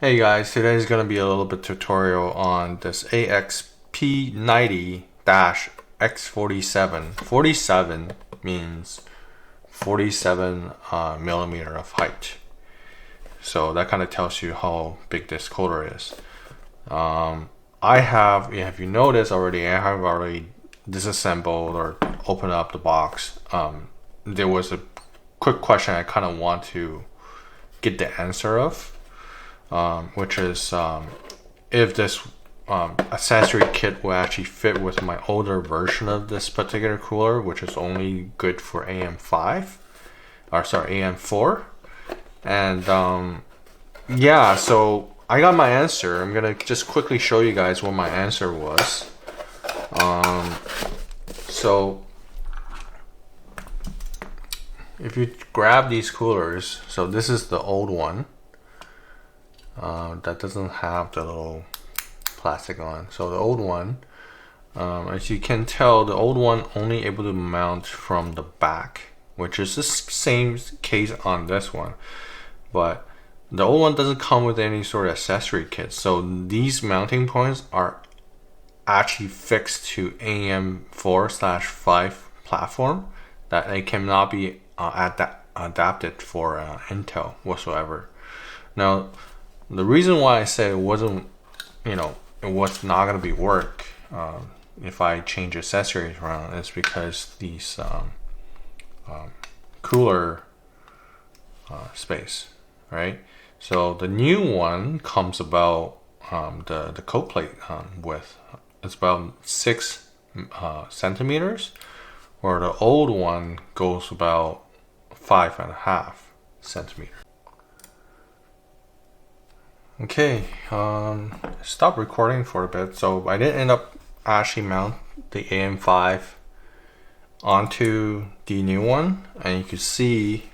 Hey guys, today is going to be a little bit tutorial on this AXP90-47. 47 means 47 millimeter of height. So that kind of tells you how big this cooler is. If you noticed already, I have already disassembled or opened up the box. There was a quick question I kind of want to get the answer of. Which is if this accessory kit will actually fit with my older version of this particular cooler, which is only good for AM4. And yeah, so I got my answer. I'm gonna just quickly show you guys what my answer was. So if you grab these coolers, so this is the old one. That doesn't have the little plastic on. So the old one, as you can tell, the old one only able to mount from the back, which is the same case on this one. But the old one doesn't come with any sort of accessory kit. So these mounting points are actually fixed to AM4/5 platform, that they cannot be adapted for Intel whatsoever. Now, the reason why I say it wasn't, it was not going to be work if I change accessories around is because these cooler space, right? So the new one comes about the coat plate width. It's about 6 centimeters, or the old one goes about 5.5 centimeters. Okay, stop recording for a bit. So I did end up actually mount the AM5 onto the new one, and you can see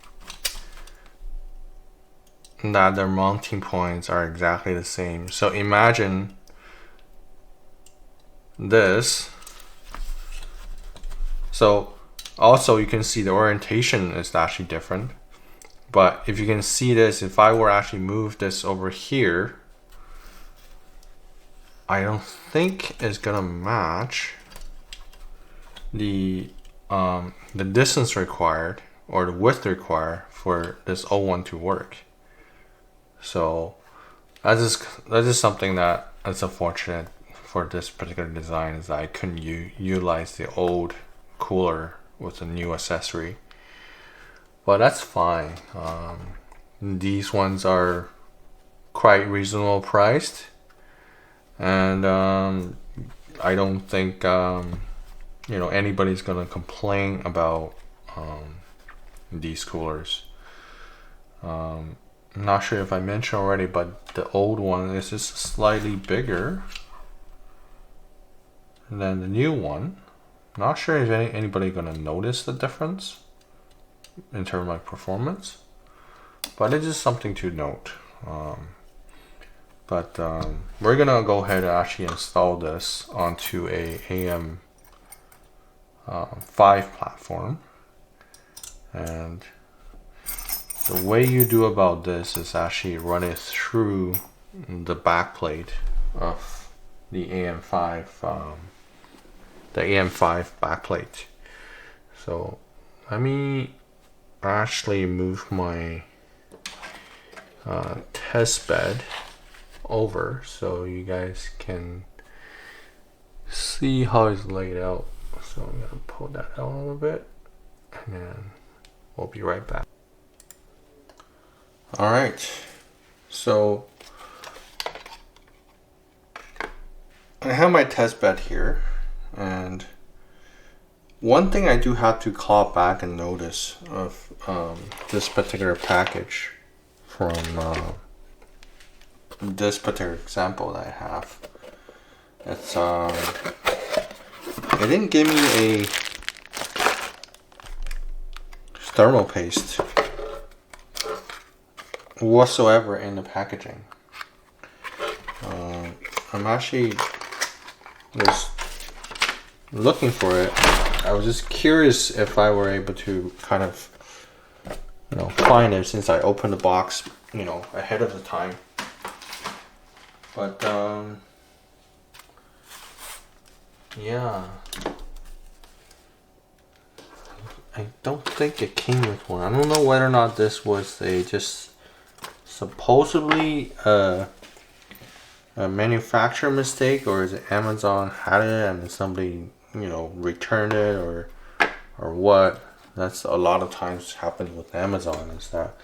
that their mounting points are exactly the same. So imagine this. So also you can see the orientation is actually different. But if you can see this, if I were actually move this over here, I don't think it's gonna match the distance required or the width required for this O1 to work. So that is something that is unfortunate for this particular design, is that I couldn't utilize the old cooler with the new accessory. But that's fine. These ones are quite reasonable priced, and I don't think anybody's gonna complain about these coolers. I'm not sure if I mentioned already, but the old one is just slightly bigger than the new one. Not sure if anybody gonna notice the difference in terms of my performance, but it is something to note. We're gonna go ahead and actually install this onto a AM5 platform, and the way you do about this is actually run it through the back plate of the AM5 backplate. So let me actually move my test bed over so you guys can see how it's laid out. So I'm gonna pull that out a little bit, and then we'll be right back. All right, so I have my test bed here, and one thing I do have to call back and notice of this particular package from this particular example that I have, it's it didn't give me a thermal paste whatsoever in the packaging. I'm actually was looking for it. I was just curious if I were able to kind of find it, since I opened the box ahead of the time. But yeah, I don't think it came with one. I don't know whether or not this was a just supposedly a manufacturer mistake, or is it Amazon had it and somebody, you know, returned it, or what. That's a lot of times happens with Amazon, is that,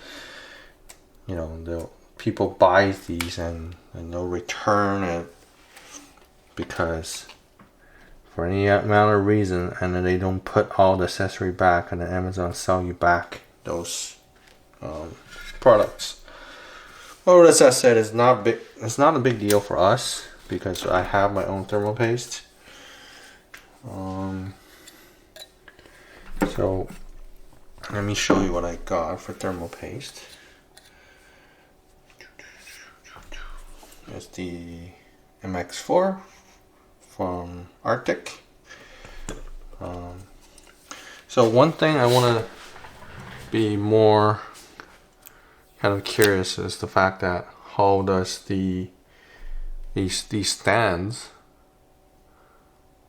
you know, the people buy these and they'll return it because for any amount of reason, and then they don't put all the accessory back, and then Amazon sell you back those products. Well, as I said, it's not big. It's not a big deal for us because I have my own thermal paste. So let me show you what I got for thermal paste. It's the MX4 from Arctic. So one thing I want to be more kind of curious is the fact that how does these stands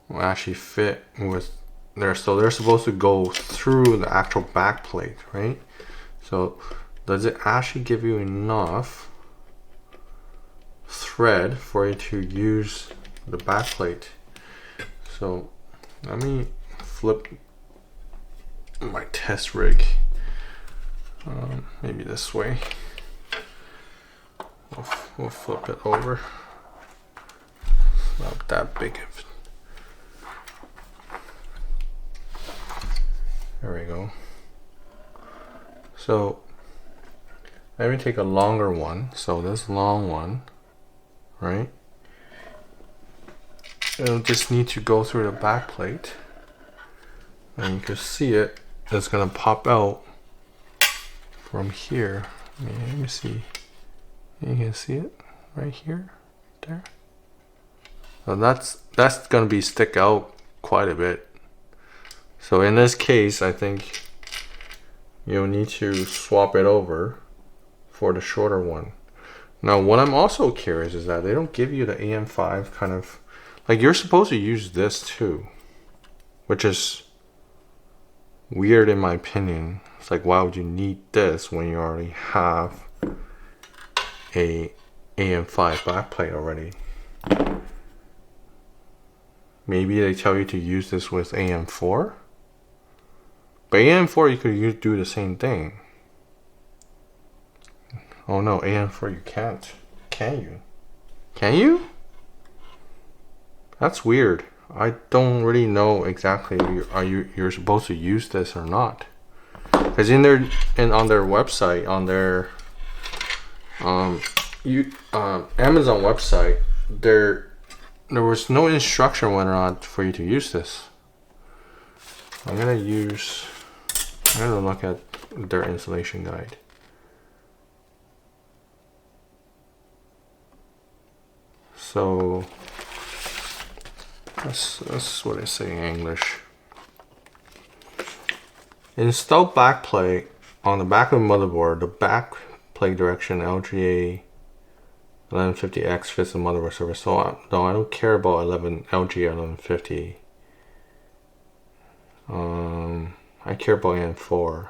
will actually fit with there. So they're supposed to go through the actual back plate, right? So does it actually give you enough thread for you to use the back plate? So let me flip my test rig, maybe this way. We'll flip it over. Not that big of it. There we go. So let me take a longer one. So this long one, right? It'll just need to go through the back plate, and you can see it. It's gonna pop out from here. Let me see. You can see it right here, there. So that's gonna be stick out quite a bit. So in this case, I think you'll need to swap it over for the shorter one. Now, what I'm also curious is that they don't give you the AM5 kind of, like, you're supposed to use this too, which is weird in my opinion. It's like, why would you need this when you already have a AM5 backplate already? Maybe they tell you to use this with AM4, but AM4 you could do the same thing. Oh no, AM4 you can't. Can you? Can you? That's weird. I don't really know exactly. You're supposed to use this or not? Because on their website, on their Amazon website, there was no instruction whether or not for you to use this. I'm gonna look at their installation guide. So that's what I say in English. Install backplate on the back of the motherboard. The backplate direction LGA 1150X fits the motherboard surface. So no, I don't care about LGA 1150. I care about AM4.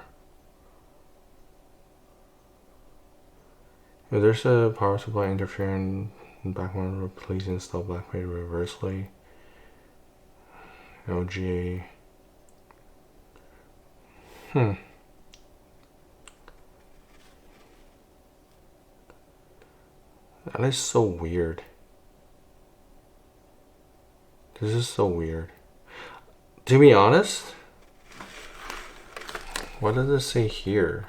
If there's a power supply interfering in back monitor, please install backplate reversely. LGA. That is so weird. This is so weird. To be honest, what does it say here?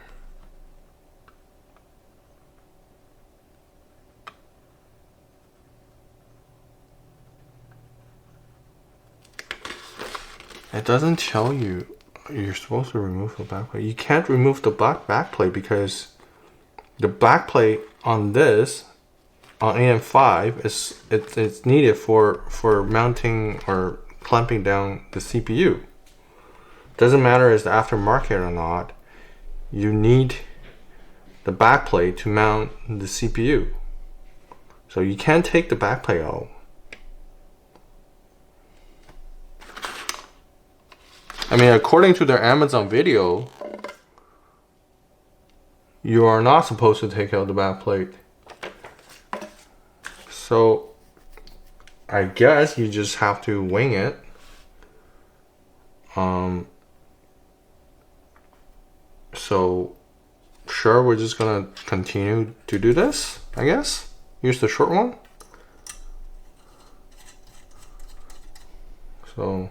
It doesn't tell you you're supposed to remove the backplate. You can't remove the backplate because the backplate on this, on AM5, it's needed for mounting or clamping down the CPU. Doesn't matter if it's aftermarket or not. You need the backplate to mount the CPU. So you can take the backplate out. I mean, according to their Amazon video, you are not supposed to take out the backplate. So I guess you just have to wing it. So sure, we're just gonna continue to do this, I guess. Use the short one. So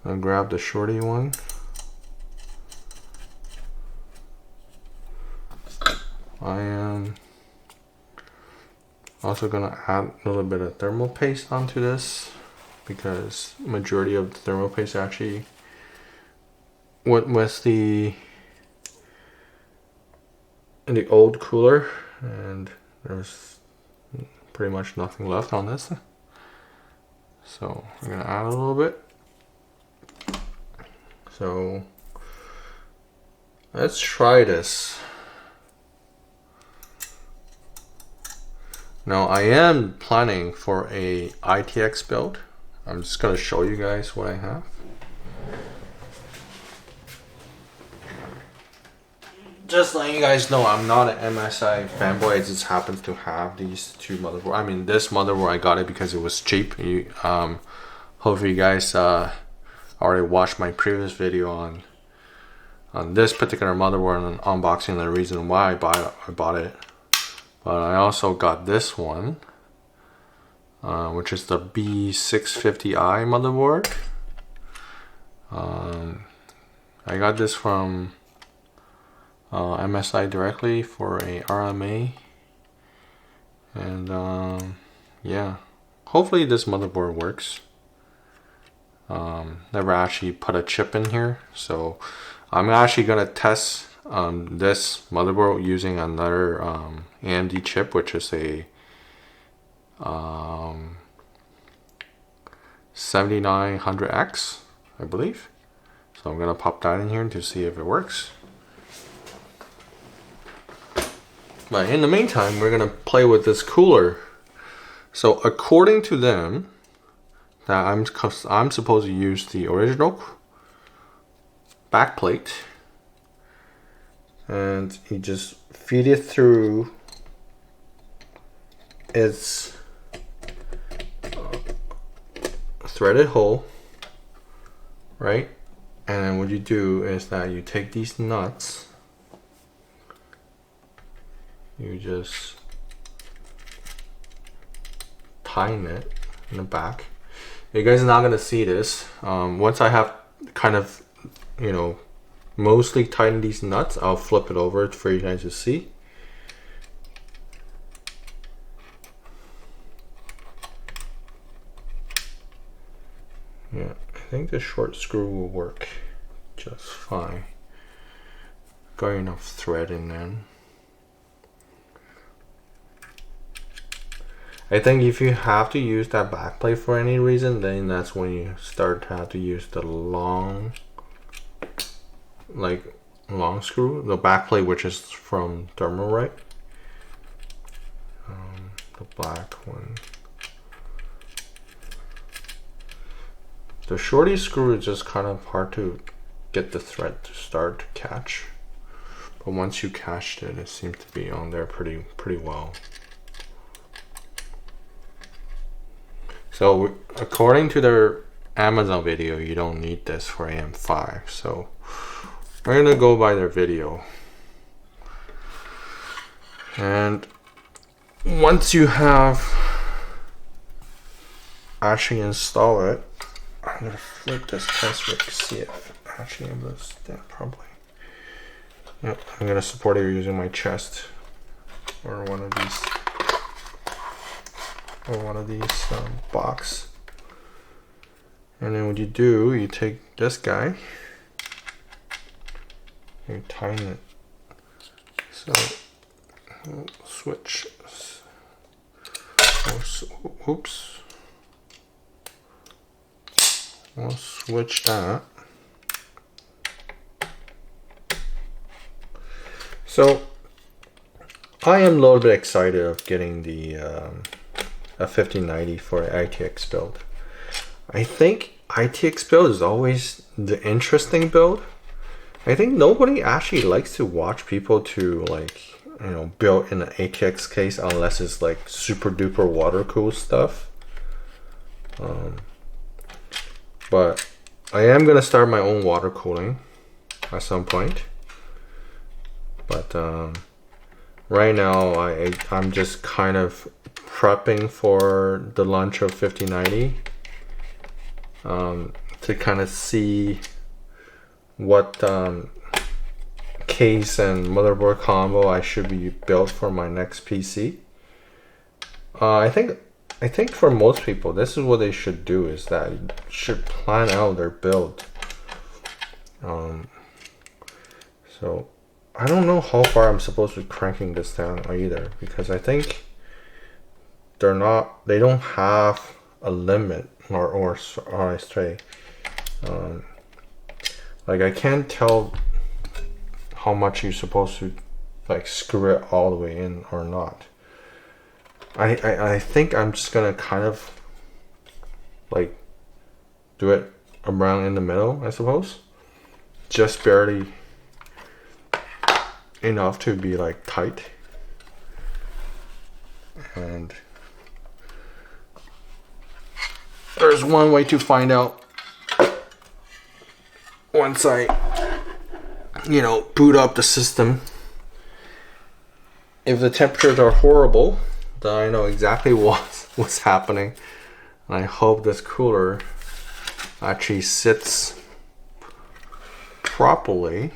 I'll grab the shorty one. I am also gonna add a little bit of thermal paste onto this because majority of the thermal paste actually went with the old cooler, and there's pretty much nothing left on this. So I'm gonna add a little bit. So let's try this. Now I am planning for a ITX build. I'm just gonna show you guys what I have. Just letting you guys know, I'm not an MSI fanboy. It just happens to have these two motherboards. I mean, this motherboard, I got it because it was cheap. Hopefully you guys already watched my previous video on this particular motherboard and unboxing the reason why I bought it. But I also got this one, which is the B650i motherboard. I got this from MSI directly for a RMA, and yeah, hopefully this motherboard works. Never actually put a chip in here, so I'm actually gonna test this motherboard using another AMD chip, which is a 7900X, I believe. So I'm gonna pop that in here to see if it works. But in the meantime, we're gonna play with this cooler. So according to them, that I'm supposed to use the original backplate, and you just feed it through its threaded hole, right? And then what you do is that you take these nuts, you just tighten it in the back. You guys are not gonna see this. Once I have kind of, you know, mostly tighten these nuts, I'll flip it over for you guys to see. Yeah, I think the short screw will work just fine. Got enough thread in there. I think if you have to use that backplate for any reason, then that's when you start to have to use the long screw, the backplate, which is from Thermalright, the black one. The shorty screw is just kind of hard to get the thread to start to catch, but once you catched it, it seems to be on there pretty well. So according to their Amazon video, you don't need this for AM5. So we're gonna go by their video. And once you have actually installed it, I'm gonna flip this test rig to see if actually I'm gonna stand properly. Yep, I'm gonna support it using my chest or one of these box. And then what you do, you take this guy, you tighten it. So we'll switch. Oops. We'll switch that. So I am a little bit excited of getting the a 5090 for ITX build. I think ITX build is always the interesting build. I think nobody actually likes to watch people to like, you know, build in an ATX case unless it's like super duper water cooled stuff. But I am gonna start my own water cooling at some point. But right now I'm just kind of prepping for the launch of 5090 to kind of see what case and motherboard combo I should be built for my next PC. I think for most people this is what they should do, is that you should plan out their build. So I don't know how far I'm supposed to be cranking this down either, because I think they don't have a limit or I say like I can't tell how much you're supposed to like screw it all the way in or not. I think I'm just gonna kind of like do it around in the middle, I suppose, just barely enough to be like tight. And there's one way to find out once I, you know, boot up the system. If the temperatures are horrible, then I know exactly what's happening. And I hope this cooler actually sits properly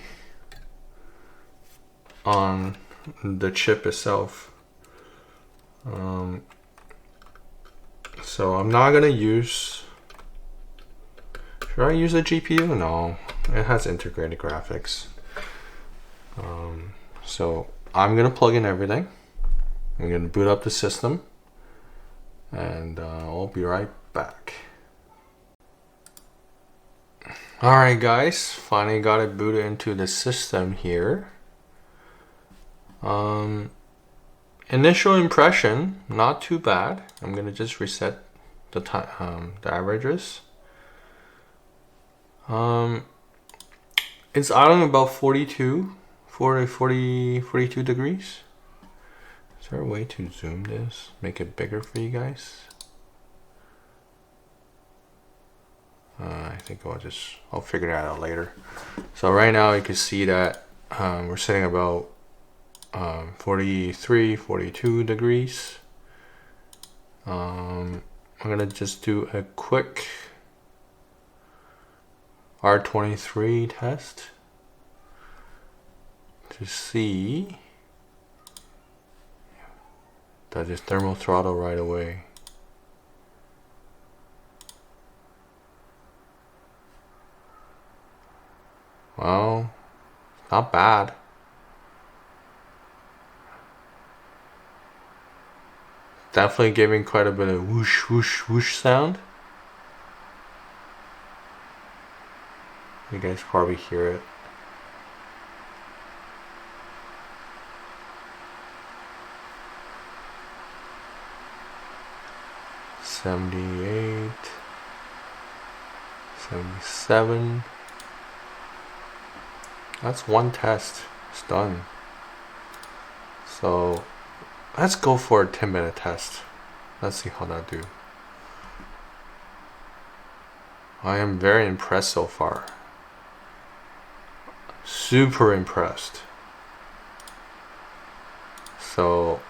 on the chip itself. So I'm not gonna use, should I use a GPU? No, it has integrated graphics. So I'm gonna plug in everything. I'm gonna boot up the system, and I'll be right back. Alright guys, finally got it booted into the system here. Initial impression, not too bad. I'm gonna just reset the time, the averages. It's idling about 42 degrees. Is there a way to zoom this, make it bigger for you guys? I think I'll figure that out later. So right now you can see that we're sitting about 43, 42 degrees. I'm gonna just do a quick R23 test to see that is thermal throttle right away. Well, not bad. Definitely giving quite a bit of whoosh whoosh whoosh sound. You guys probably hear it. $78, $77. That's one test. It's done. So let's go for a 10-minute test. Let's see how that do. I am very impressed so far. Super impressed. So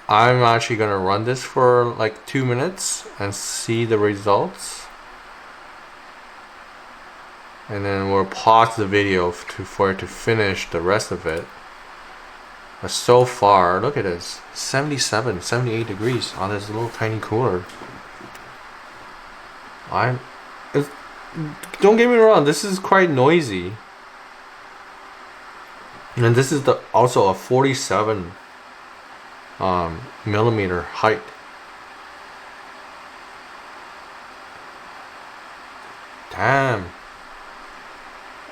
I'm actually gonna run this for like 2 minutes and see the results. And then we'll pause the video for it to finish the rest of it. But so far, look at this, 77, 78 degrees on this little tiny cooler. Don't get me wrong, this is quite noisy. And this is also a 47 millimeter height. Damn.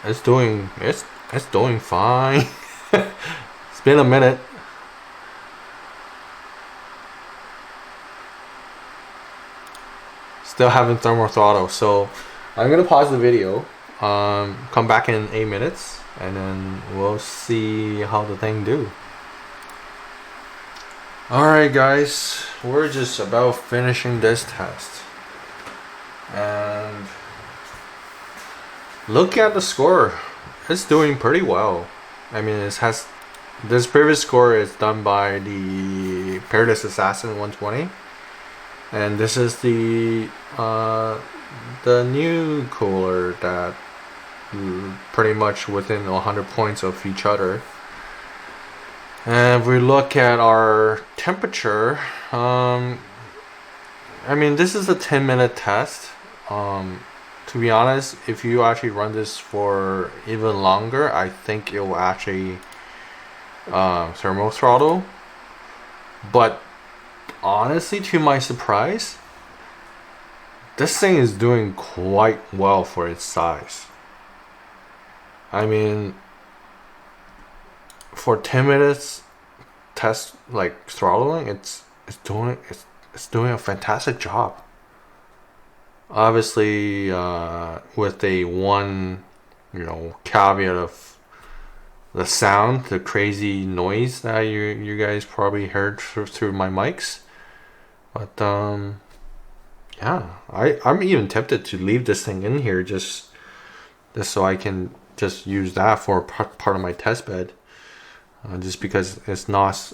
It's doing fine. It's been a minute. still having thermal throttle. So I'm gonna pause the video, come back in 8 minutes, and then we'll see how the thing do. Alright guys, we're just about finishing this test. And look at the score. It's doing pretty well. I mean, it has this previous score is done by the Peerless Assassin 120, and this is the new cooler that pretty much within 100 points of each other. And if we look at our temperature, I mean, this is a 10-minute test. To be honest, if you actually run this for even longer, I think it will actually thermal throttle. But honestly, to my surprise, this thing is doing quite well for its size. I mean, for 10 minutes test like throttling, it's doing a fantastic job. Obviously, with a one, caveat of the sound, the crazy noise that you guys probably heard through my mics. But yeah, I'm even tempted to leave this thing in here just so I can just use that for part of my test bed, just because it's not,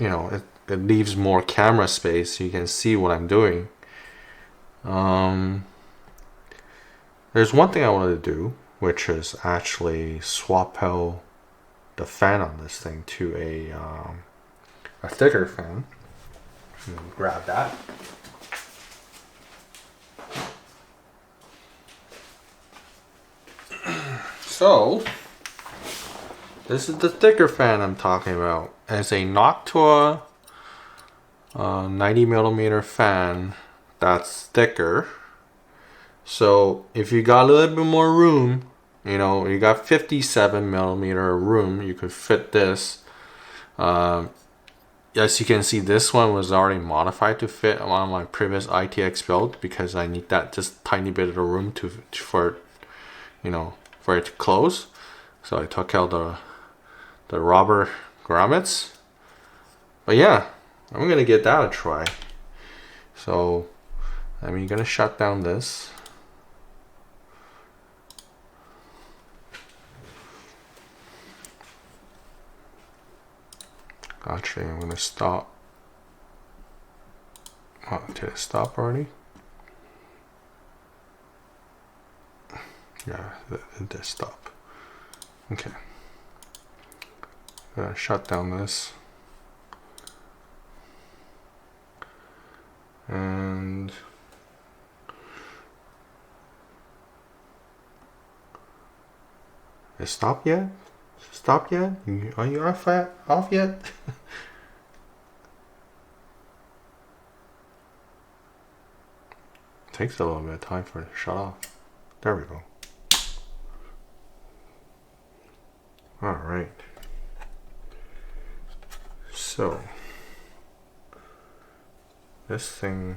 it leaves more camera space so you can see what I'm doing. There's one thing I wanted to do, which is actually swap out the fan on this thing to a thicker fan. Grab that. So this is the thicker fan I'm talking about. It's a Noctua 90mm fan that's thicker. So if you got a little bit more room, you got 57mm room, you could fit this. As you can see, this one was already modified to fit on my previous ITX build because I need that just tiny bit of room for it to close. So I took out the rubber grommets. But yeah, I'm gonna get that a try. So I'm gonna shut down this. Actually, I'm gonna stop. Oh, did it stop already? Yeah, it did stop. Okay. I'm gonna shut down this. And it stopped yet? Stop yet? Are you off yet? Takes a little bit of time for it to shut off. There we go. Alright. So this thing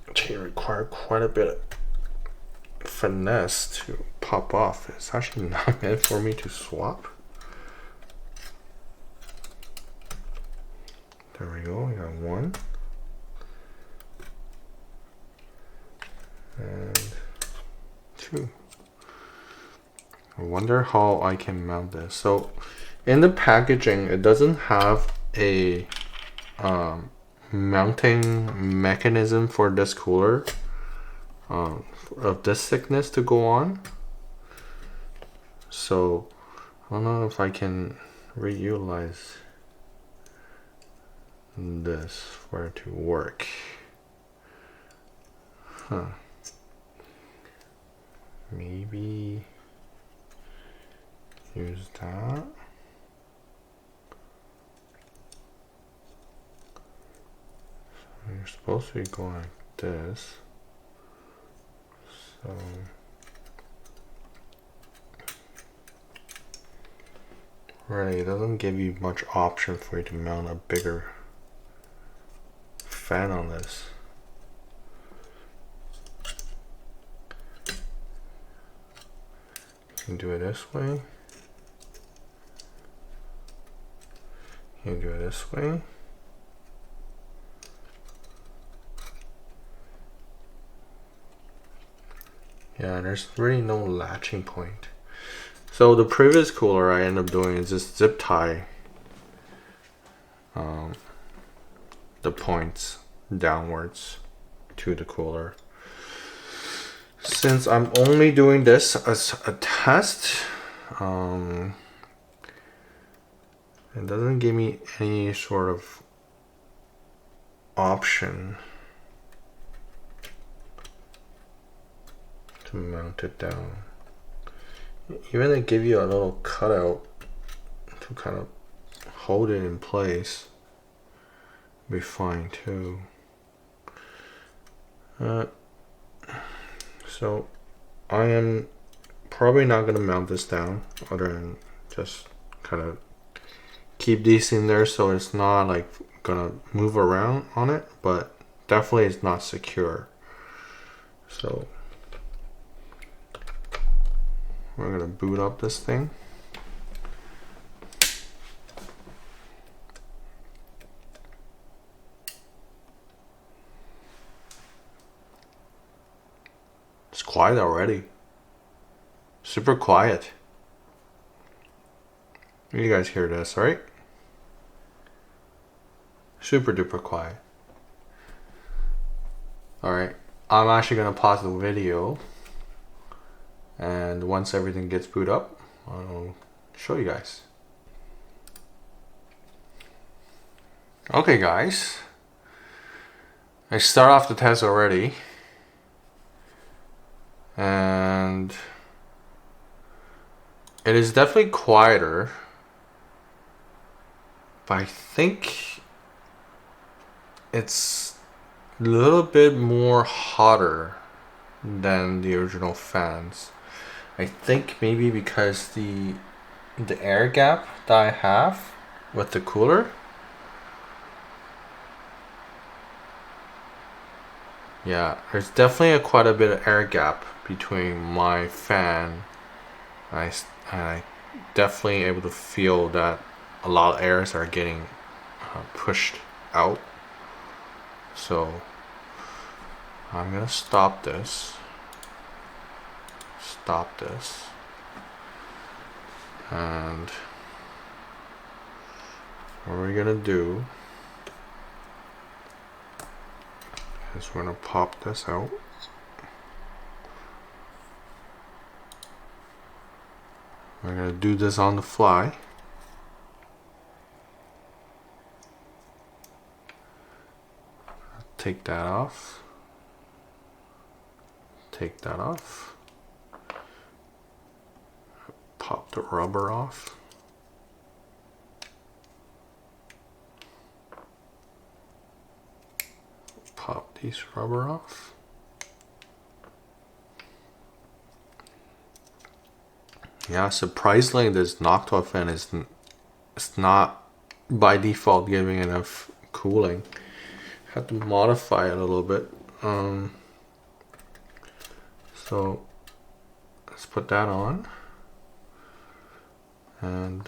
actually requires quite a bit of finesse to pop off. It's actually not meant for me to swap. There we go, we got one. And two. I wonder how I can mount this. So in the packaging, it doesn't have a mounting mechanism for this cooler of this thickness to go on. So I don't know if I can reutilize this for it to work. Maybe use that. So you're supposed to be going like this. So really, it doesn't give you much option for you to mount a bigger fan on this. You can do it this way. You can do it this way. Yeah, there's really no latching point. So the previous cooler I ended up doing is just zip tie the points downwards to the cooler. Since I'm only doing this as a test, it doesn't give me any sort of option to mount it down. Even they give you a little cutout to kind of hold it in place, be fine too. So I am probably not going to mount this down, other than just kind of keep these in there so it's not like gonna move around on it, but definitely it's not secure. So we're gonna boot up this thing. It's quiet already. Super quiet. You guys hear this, right? Super duper quiet. Alright, I'm actually gonna pause the video, and once everything gets booted up, I'll show you guys. Okay guys, I start off the test already, and it is definitely quieter, but I think it's a little bit more hotter than the original fans. I think maybe because the air gap that I have with the cooler, yeah, there's definitely quite a bit of air gap between my fan, and I definitely able to feel that a lot of airs are getting pushed out. So I'm gonna stop this, and what we're gonna do is we're gonna pop this out. We're gonna do this on the fly. Take that off. Take that off. Pop the rubber off. Pop these rubber off. Yeah, surprisingly, this Noctua fan it's not by default giving enough cooling. Have to modify it a little bit. So let's put that on, and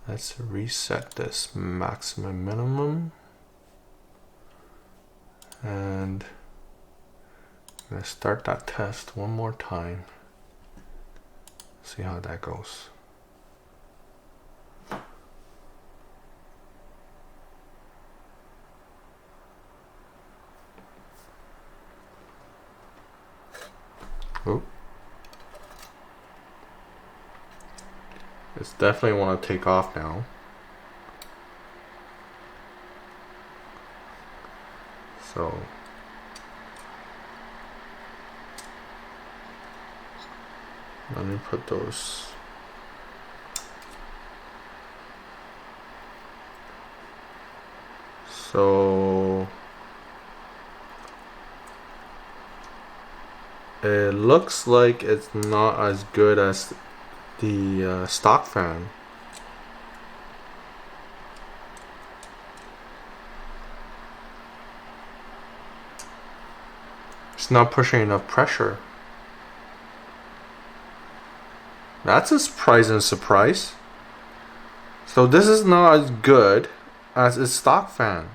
let's reset this maximum minimum, and I'm gonna start that test one more time. See how that goes. Oop. It's definitely want to take off now. So let me put those. So it looks like it's not as good as the stock fan. It's not pushing enough pressure. That's a surprise. So this is not as good as its stock fan.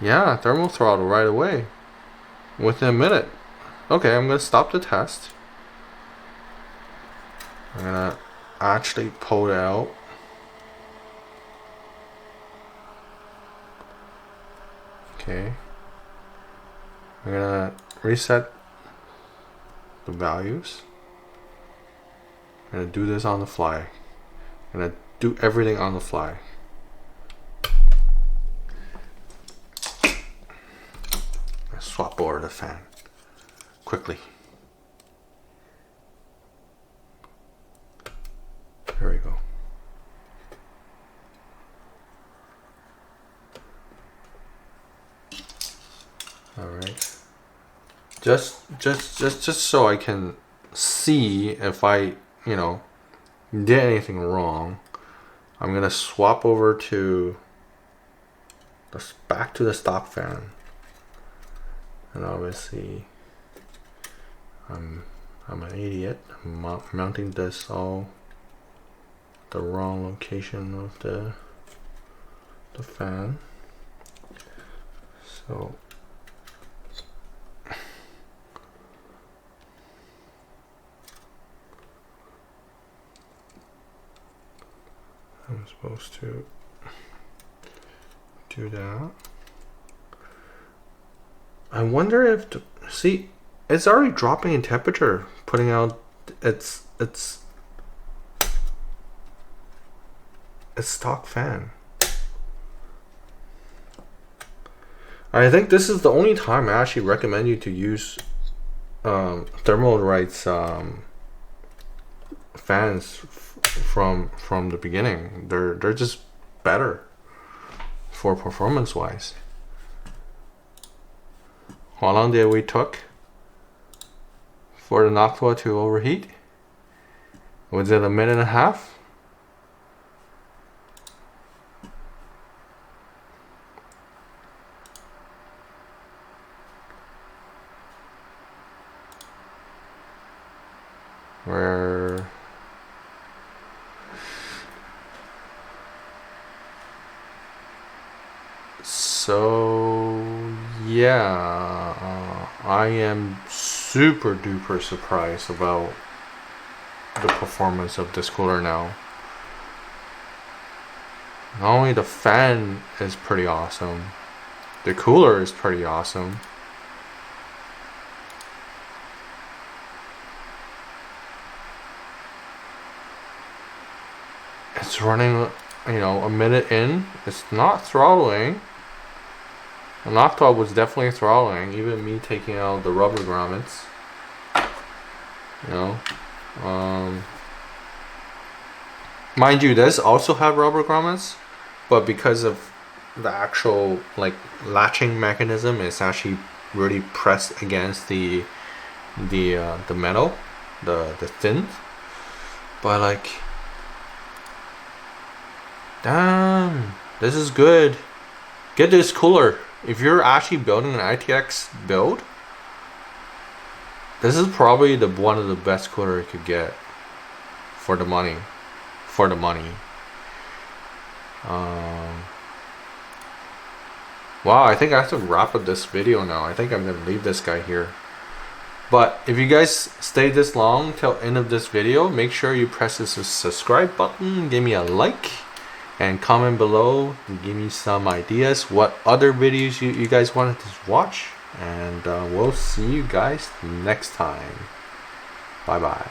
Yeah, thermal throttle right away. Within a minute. Okay, I'm gonna stop the test. I'm gonna actually pull it out. Okay. I'm gonna reset the values. I'm gonna do this on the fly. I'm gonna do everything on the fly. Swap over the fan quickly. There we go. All right. Just so I can see if I, you know, did anything wrong, I'm gonna swap over to back to the stock fan. And obviously, I'm an idiot. I'm mounting this all the wrong location of the fan. So I'm supposed to do that. I wonder if see, it's already dropping in temperature, putting out its stock fan. I think this is the only time I actually recommend you to use Thermalright's fans from the beginning. They're just better for performance wise. How long did we took for the Noctua to overheat? Was it a minute and a half? Where so yeah, I am super duper surprised about the performance of this cooler now. Not only the fan is pretty awesome, the cooler is pretty awesome. It's running, you know, a minute in. It's not throttling. The Noctua was definitely throttling, even me taking out the rubber grommets. You know, mind you, this also have rubber grommets, but because of the actual like latching mechanism, it's actually really pressed against the metal, the thin. But like, damn, this is good. Get this cooler. If you're actually building an ITX build, this is probably one of the best cooler you could get for the money. Wow, I think I have to wrap up this video now. I think I'm gonna leave this guy here. But if you guys stayed this long till end of this video, make sure you press this subscribe button, give me a like, and comment below and give me some ideas what other videos you guys wanted to watch. And we'll see you guys next time. Bye bye.